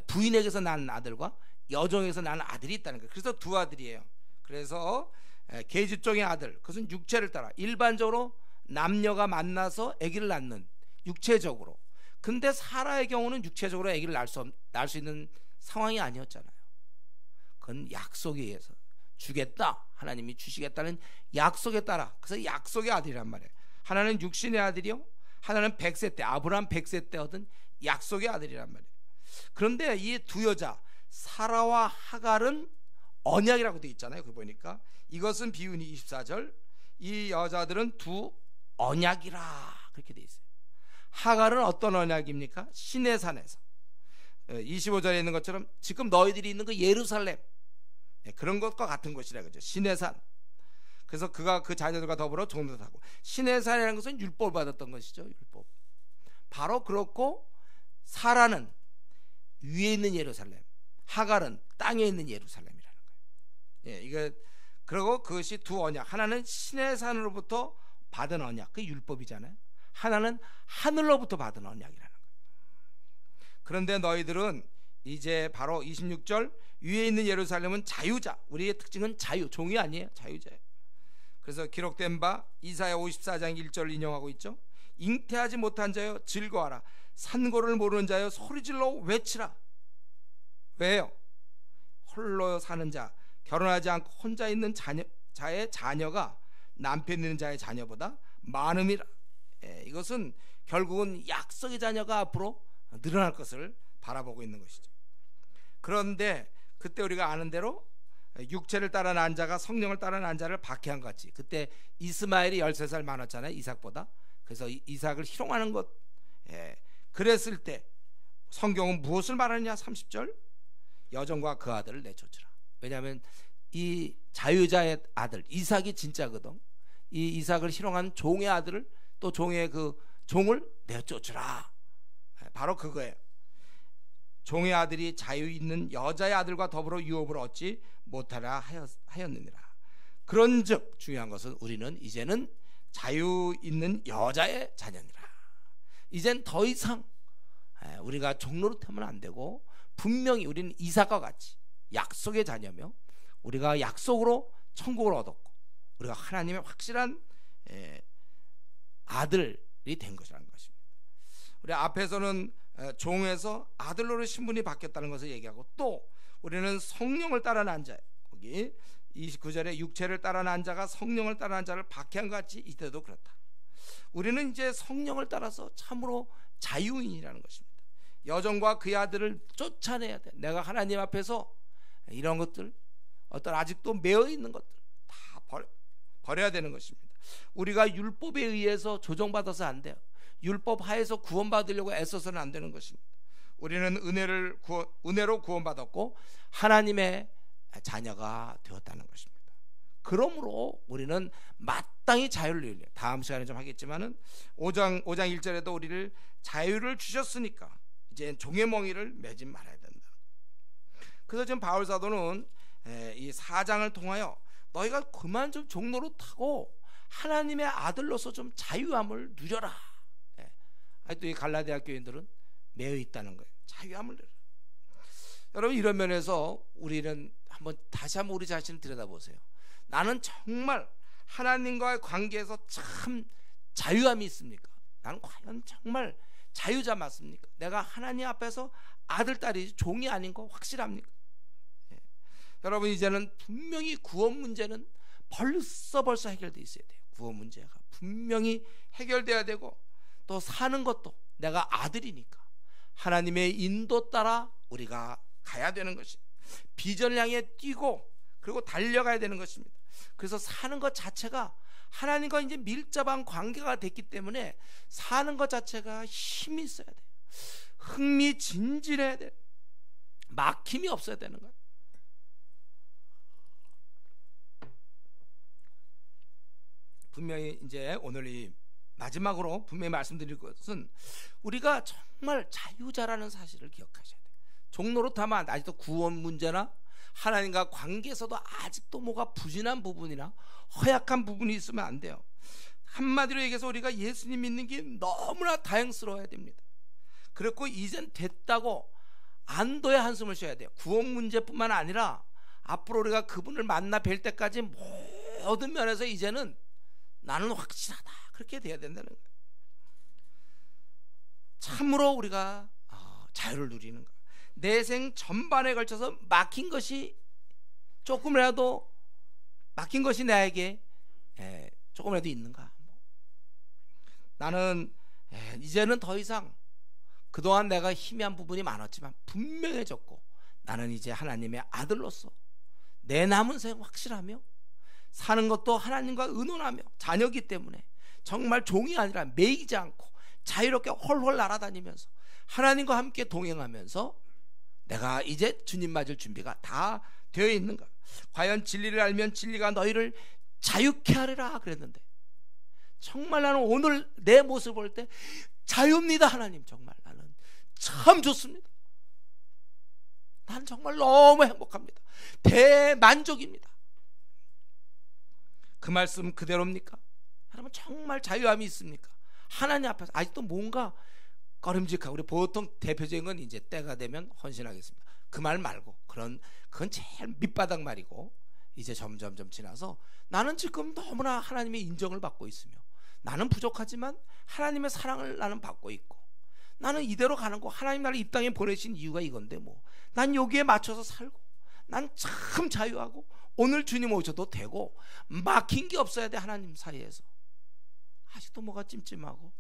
부인에게서 낳은 아들과 여종에게서 낳은 아들이 있다는 거예요. 그래서 두 아들이에요. 그래서 계집종의 아들, 그것은 육체를 따라 일반적으로 남녀가 만나서 아기를 낳는, 육체적으로. 근데 사라의 경우는 육체적으로 아기를 낳을 수 있는 상황이 아니었잖아요. 그건 약속에 의해서 주겠다, 하나님이 주시겠다는 약속에 따라. 그래서 약속의 아들이란 말이에요. 하나는 육신의 아들이요, 하나는 100세 때, 아브라함 100세 때 얻은 약속의 아들이란 말이에요. 그런데 이 두 여자 사라와 하갈은 언약이라고 되어 있잖아요. 그 보니까 이것은 비유니 24절, 이 여자들은 두 언약이라 그렇게 되어 있어요. 하갈은 어떤 언약입니까? 시내 산에서 25절에 있는 것처럼 지금 너희들이 있는 그 예루살렘, 그런 것과 같은 곳이라 그러죠. 시내산. 그래서 그가 그 자녀들과 더불어 종로를 하고, 시내산이라는 것은 율법을 받았던 것이죠. 율법. 바로 그렇고, 사라는 위에 있는 예루살렘, 하갈은 땅에 있는 예루살렘이라는 거예요. 예, 이거 그리고 그것이 두 언약, 하나는 신의 산으로부터 받은 언약, 그 율법이잖아요. 하나는 하늘로부터 받은 언약이라는 거예요. 그런데 너희들은 이제 바로 26절, 위에 있는 예루살렘은 자유자. 우리의 특징은 자유, 종이 아니에요. 자유자예요. 그래서 기록된 바 이사야 54장 1절 인용하고 있죠. 잉태하지 못한 자여 즐거워하라. 산고를 모르는 자여 소리질러 외치라. 왜요? 홀로 사는 자, 결혼하지 않고 혼자 있는 자의 자녀가 남편 있는 자의 자녀보다 많음이라. 이것은 결국은 약속의 자녀가 앞으로 늘어날 것을 바라보고 있는 것이죠. 그런데 그때 우리가 아는 대로 육체를 따라 난 자가 성령을 따라 난 자를 박해한 것 같이, 그때 이스마엘이 13살 많았잖아요, 이삭보다. 그래서 이삭을 희롱하는 것, 그랬을 때 성경은 무엇을 말하느냐? 30절, 여종과 그 아들을 내쫓으라. 왜냐하면 이 자유자의 아들 이삭이 진짜거든. 이 이삭을 희롱한 종의 아들을, 또 종의 그 종을 내쫓으라. 바로 그거예요. 종의 아들이 자유 있는 여자의 아들과 더불어 유업을 얻지 못하라 하였느니라. 그런즉 중요한 것은 우리는 이제는 자유 있는 여자의 자녀니라. 이젠 더 이상 우리가 종노릇하면 안 되고, 분명히 우리는 이삭과 같이 약속의 자녀며, 우리가 약속으로 천국을 얻었고, 우리가 하나님의 확실한 아들이 된 것이라는 것입니다. 우리 앞에서는 종에서 아들로 신분이 바뀌었다는 것을 얘기하고, 또 우리는 성령을 따라 난 자예요. 거기 29절에 육체를 따라 난 자가 성령을 따라 난 자를 박해한 것 같이 이때도 그렇다. 우리는 이제 성령을 따라서 참으로 자유인이라는 것입니다. 여종과 그의 아들을 쫓아내야 돼. 내가 하나님 앞에서 이런 것들, 어떤 아직도 매여 있는 것들 다 버려야 되는 것입니다. 우리가 율법에 의해서 조정받아서 안 돼요. 율법 하에서 구원받으려고 애써서는 안 되는 것입니다. 우리는 은혜로 구원받았고 하나님의 자녀가 되었다는 것입니다. 그러므로 우리는 마땅히 자유를 누려요. 다음 시간에 좀 하겠지만은 5장 1절에도 우리를 자유를 주셨으니까 이제 종의 멍에를 매지 말아야 된다. 그래서 지금 바울 사도는 이 4장을 통하여 너희가 그만 좀 종노릇하고 하나님의 아들로서 좀 자유함을 누려라. 또 이 갈라디아 교인들은 매여 있다는 거예요. 자유함을 누려라. 여러분, 이런 면에서 우리는 다시 한번 우리 자신을 들여다보세요. 나는 정말 하나님과의 관계에서 참 자유함이 있습니까? 나는 과연 정말 자유자 맞습니까? 내가 하나님 앞에서 아들, 딸이 종이 아닌 거 확실합니까? 여러분, 이제는 분명히 구원 문제는 벌써 해결되어 있어야 돼요. 구원 문제가 분명히 해결돼야 되고, 또 사는 것도 내가 아들이니까 하나님의 인도 따라 우리가 가야 되는 것이, 비전을 향해 뛰고 그리고 달려가야 되는 것입니다. 그래서 사는 것 자체가 하나님과 이제 밀접한 관계가 됐기 때문에 사는 것 자체가 힘이 있어야 돼요. 흥미진진해야 돼요. 막힘이 없어야 되는 거예요. 분명히 이제 오늘 이 마지막으로 분명히 말씀드릴 것은, 우리가 정말 자유자라는 사실을 기억하셔야 돼요. 종노릇하면 아직도 구원 문제나 하나님과 관계에서도 아직도 뭐가 부진한 부분이나 허약한 부분이 있으면 안 돼요. 한마디로 얘기해서 우리가 예수님 믿는 게 너무나 다행스러워야 됩니다. 그렇고 이젠 됐다고 안도의 한숨을 쉬어야 돼요. 구원 문제뿐만 아니라 앞으로 우리가 그분을 만나 뵐 때까지 모든 면에서 이제는 나는 확실하다, 그렇게 돼야 된다는 거예요. 참으로 우리가 자유를 누리는 거예요. 내 생 전반에 걸쳐서 막힌 것이 조금이라도, 막힌 것이 나에게 조금이라도 있는가? 나는 이제는 더 이상, 그동안 내가 희미한 부분이 많았지만 분명해졌고, 나는 이제 하나님의 아들로서 내 남은 생 확실하며 사는 것도 하나님과 의논하며 자녀이기 때문에 정말 종이 아니라 매이지 않고 자유롭게 홀홀 날아다니면서 하나님과 함께 동행하면서 내가 이제 주님 맞을 준비가 다 되어 있는가? 과연 진리를 알면 진리가 너희를 자유케 하리라 그랬는데, 정말 나는 오늘 내 모습을 볼 때 자유입니다. 하나님, 정말 나는 참 좋습니다. 난 정말 너무 행복합니다. 대만족입니다. 그 말씀 그대로입니까? 여러분 정말 자유함이 있습니까? 하나님 앞에서 아직도 뭔가 꺼림직하고, 우리 보통 대표적인 건 이제 때가 되면 헌신하겠습니다. 그 말 말고 그건 제일 밑바닥 말이고, 이제 점점 지나서 나는 지금 너무나 하나님의 인정을 받고 있으며, 나는 부족하지만 하나님의 사랑을 나는 받고 있고, 나는 이대로 가는 거, 하나님 나를 이 땅에 보내신 이유가 이건데 뭐 난 여기에 맞춰서 살고, 난 참 자유하고, 오늘 주님 오셔도 되고, 막힌 게 없어야 돼. 하나님 사이에서 아직도 뭐가 찜찜하고,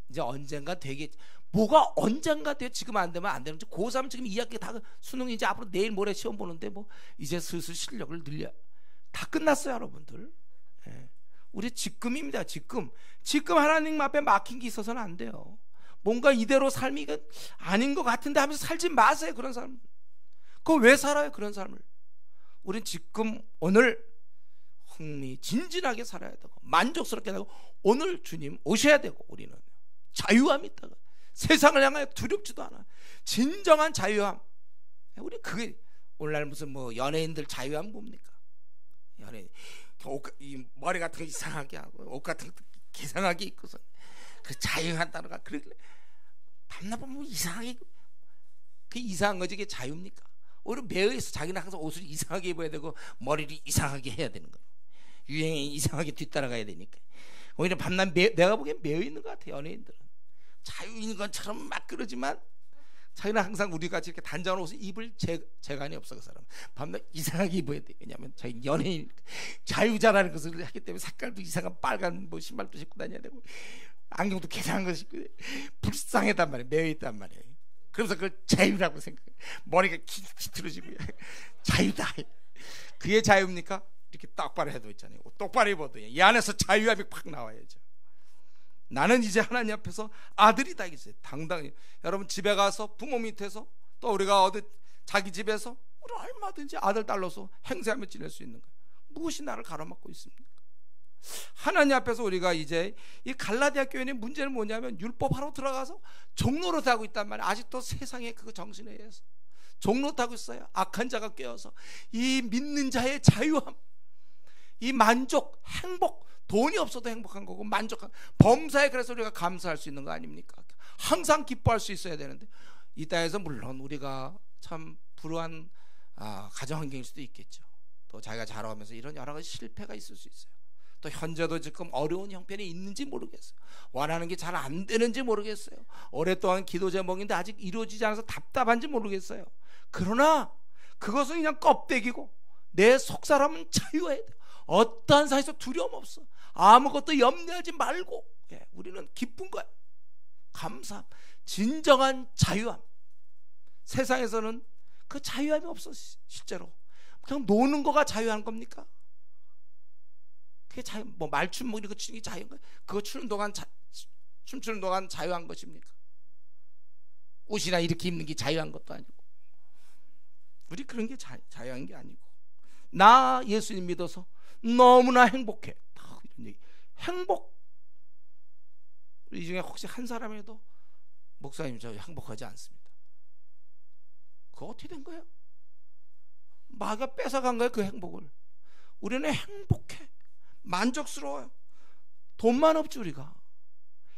이제 언젠가 되겠지. 뭐가 언젠가 돼. 지금 안 되면 안 되는 거지. 고3 지금 2학기 다 수능이 이제 앞으로 내일 모레 시험 보는데 뭐 이제 슬슬 실력을 늘려. 다 끝났어요 여러분들. 예. 우리 지금입니다. 지금 하나님 앞에 막힌 게 있어서는 안 돼요. 뭔가 이대로 삶이 아닌 것 같은데 하면서 살지 마세요. 그런 삶. 그거 왜 살아요 그런 삶을? 우린 지금 오늘 흥미진진하게 살아야 되고, 만족스럽게 되고, 오늘 주님 오셔야 되고, 우리는 자유함이 있다가 세상을 향하여 두렵지도 않아. 진정한 자유함. 우리 그게 오늘날 무슨 뭐 연예인들 자유함 뭡니까? 연예인 이 머리 같은 거 이상하게 하고 옷 같은 거 이상하게 입고서 그 자유한 단어가 그러길래 밤낮 보면 이상하게, 그 이상한 거지 그게 자유입니까? 오히려 매여 있어. 자기는 항상 옷을 이상하게 입어야 되고 머리를 이상하게 해야 되는 거예요. 유행에 이상하게 뒤따라가야 되니까. 오히려 밤낮 내가 보기엔 매여 있는 것 같아요. 연예인들은 자유인 것처럼 막 그러지만 자기는 항상 우리같이 이렇게 단정한 옷을 입을 재간이 없어. 그 사람 밤낮 이상하게 입어야 돼. 왜냐하면 자기 연예인 자유자라는 것을 하기 때문에 색깔도 이상한 빨간 뭐 신발도 신고 다녀야 되고, 안경도 개상한 거 신고, 불쌍하단 말이에요. 매여 있단 말이에요. 그래서 그걸 자유라고 생각해. 머리가 기틀어지고 자유다. 그게 자유입니까? 이렇게 똑바로 해도 있잖아요. 똑바로 입어도 이 안에서 자유함이 팍 나와야죠. 나는 이제 하나님 앞에서 아들이다 이제 당당히. 여러분 집에 가서 부모 밑에서, 또 우리가 어디 자기 집에서 우리 얼마든지 아들 딸로서 행세하며 지낼 수 있는 거예요. 무엇이 나를 가로막고 있습니까? 하나님 앞에서 우리가 이제 이 갈라디아 교회의 문제는 뭐냐면 율법하러 들어가서 종로로 하고 있단 말이에요. 아직도 세상의 그 정신에 의해서 종로 타고 있어요. 악한 자가 꿰어서 이 믿는 자의 자유함, 이 만족, 행복, 돈이 없어도 행복한 거고 만족한 범사에, 그래서 우리가 감사할 수 있는 거 아닙니까? 항상 기뻐할 수 있어야 되는데, 이 땅에서 물론 우리가 참 불우한 가정 환경일 수도 있겠죠. 또 자기가 자라오면서 이런 여러 가지 실패가 있을 수 있어요. 또 현재도 지금 어려운 형편이 있는지 모르겠어요. 원하는 게 잘 안 되는지 모르겠어요. 오랫동안 기도 제목인데 아직 이루어지지 않아서 답답한지 모르겠어요. 그러나 그것은 그냥 껍데기고, 내 속사람은 자유해야 돼요. 어떠한 사이에서 두려움 없어. 아무것도 염려하지 말고, 우리는 기쁜 거야. 감사함, 진정한 자유함. 세상에서는 그 자유함이 없어. 실제로 그냥 노는 거가 자유한 겁니까? 그게 자유, 뭐 말춤 뭐 이런 거 추는 게 자유한 거야? 그거 추는 동안 춤추는 동안 자유한 것입니까? 옷이나 이렇게 입는 게 자유한 것도 아니고, 우리 그런 게 자유한 게 아니고, 나 예수님 믿어서 너무나 행복해. 이런 얘기. 행복. 이 중에 혹시 한 사람이라도 목사님 저 행복하지 않습니다. 그거 어떻게 된 거예요? 마가 뺏어간 거예요 그 행복을. 우리는 행복해, 만족스러워요. 돈만 없지 우리가.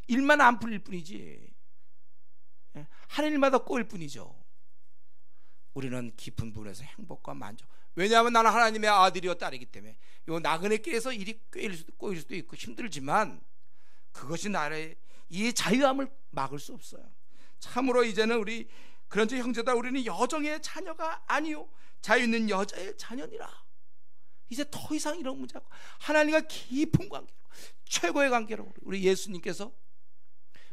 일만 안 풀릴 뿐이지, 하는 일마다 꼬일 뿐이죠. 우리는 깊은 부분에서 행복과 만족. 왜냐하면 나는 하나님의 아들이요 딸이기 때문에 요 나그네 길에서 일이 꼬일 수도 있고 힘들지만, 그것이 나의 이 자유함을 막을 수 없어요. 참으로 이제는 우리 그런지 형제다, 우리는 여정의 자녀가 아니요 자유 있는 여자의 자녀니라. 이제 더 이상 이런 문제 없고, 하나님과 깊은 관계로, 최고의 관계로 우리 예수님께서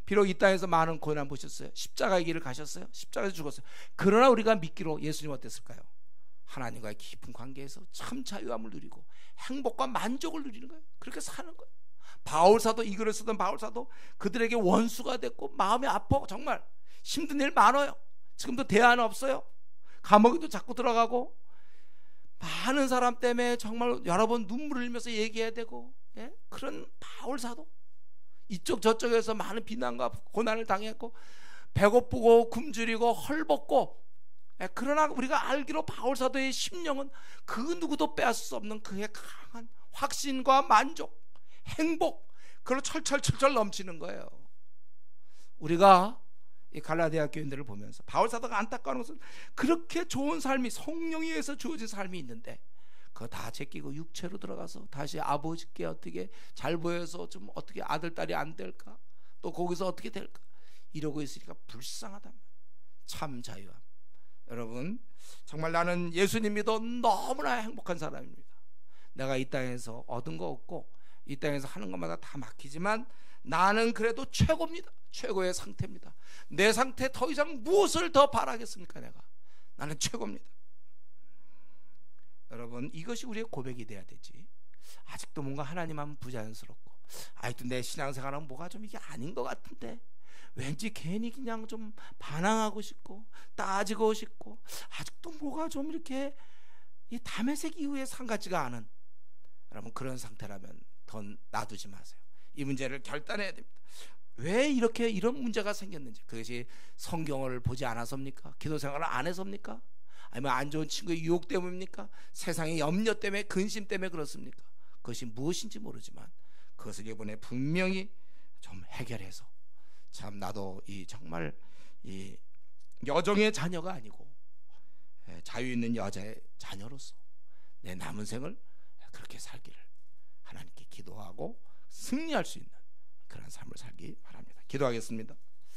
비록 이 땅에서 많은 고난 보셨어요. 십자가의 길을 가셨어요. 십자가에서 죽었어요. 그러나 우리가 믿기로 예수님 어땠을까요? 하나님과의 깊은 관계에서 참 자유함을 누리고 행복과 만족을 누리는 거예요. 그렇게 사는 거예요. 바울사도, 이 글을 쓰던 바울사도 그들에게 원수가 됐고 마음이 아파. 정말 힘든 일 많아요. 지금도 대안 없어요. 감옥에도 자꾸 들어가고, 많은 사람 때문에 정말 여러 번 눈물을 흘리면서 얘기해야 되고, 그런 바울사도 이쪽 저쪽에서 많은 비난과 고난을 당했고, 배고프고 굶주리고 헐벗고, 그러나 우리가 알기로 바울 사도의 심령은 그 누구도 빼앗을 수 없는 그의 강한 확신과 만족, 행복, 그걸로 철철철철 넘치는 거예요. 우리가 이 갈라디아 교인들을 보면서 바울 사도가 안타까운 것은 그렇게 좋은 삶이 성령에 의해서 주어진 삶이 있는데 그거 다 제끼고 육체로 들어가서 다시 아버지께 어떻게 잘 보여서 좀 어떻게 아들 딸이 안 될까, 또 거기서 어떻게 될까 이러고 있으니까 불쌍하단 말이에요. 참 자유함. 여러분, 정말 나는 예수님 믿어 너무나 행복한 사람입니다. 내가 이 땅에서 얻은 거 없고 이 땅에서 하는 것마다 다 막히지만 나는 그래도 최고입니다. 최고의 상태입니다. 내 상태 더 이상 무엇을 더 바라겠습니까? 나는 최고입니다. 여러분, 이것이 우리의 고백이 돼야 되지. 아직도 뭔가 하나님 하면 부자연스럽고, 아직도 내 신앙생활은 뭐가 좀 이게 아닌 것 같은데, 왠지 괜히 그냥 좀 반항하고 싶고 따지고 싶고, 아직도 뭐가 좀 이렇게 이 담에색 이후의 상 같지가 않은, 여러분 그런 상태라면 더 놔두지 마세요. 이 문제를 결단해야 됩니다. 왜 이렇게 이런 문제가 생겼는지, 그것이 성경을 보지 않아서입니까? 기도 생활을 안 해서입니까? 아니면 안 좋은 친구의 유혹 때문입니까? 세상의 염려 때문에, 근심 때문에 그렇습니까? 그것이 무엇인지 모르지만 그것을 이번에 분명히 좀 해결해서, 참 나도 이 정말 이 여종의 자녀가 아니고 자유 있는 여자의 자녀로서 내 남은 생을 그렇게 살기를 하나님께 기도하고 승리할 수 있는 그런 삶을 살기 바랍니다. 기도하겠습니다.